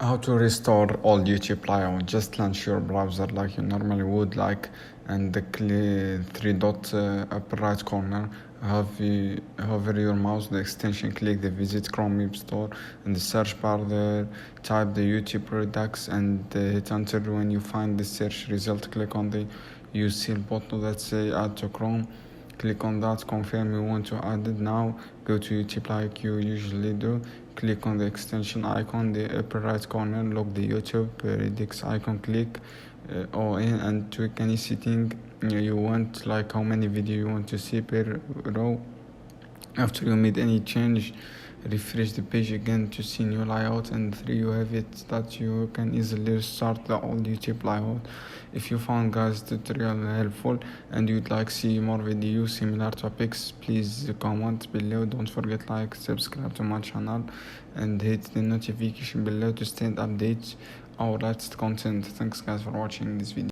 How to restore old YouTube layout. Just launch your browser like you normally would, and the three dot upper right corner. Hover your mouse the extension, click the visit Chrome Web Store. In the search bar there, type the YouTube Redux and hit enter. When you find the search result, click on the use seal button that say add to Chrome. Click on that, confirm you want to add it. Now go to YouTube like you usually do. Click on the extension icon, the upper right corner, lock the YouTube Redux icon, click all in and tweak any setting you want, like how many video you want to see per row. After you made any change, refresh the page again to see new layout, and there you have it, that you can easily restart the old YouTube layout. If you found guys tutorial helpful and you'd like to see more videos similar topics, please comment below. Don't forget like, subscribe to my channel and hit the notification below to stay updated our latest content. Thanks guys for watching this video.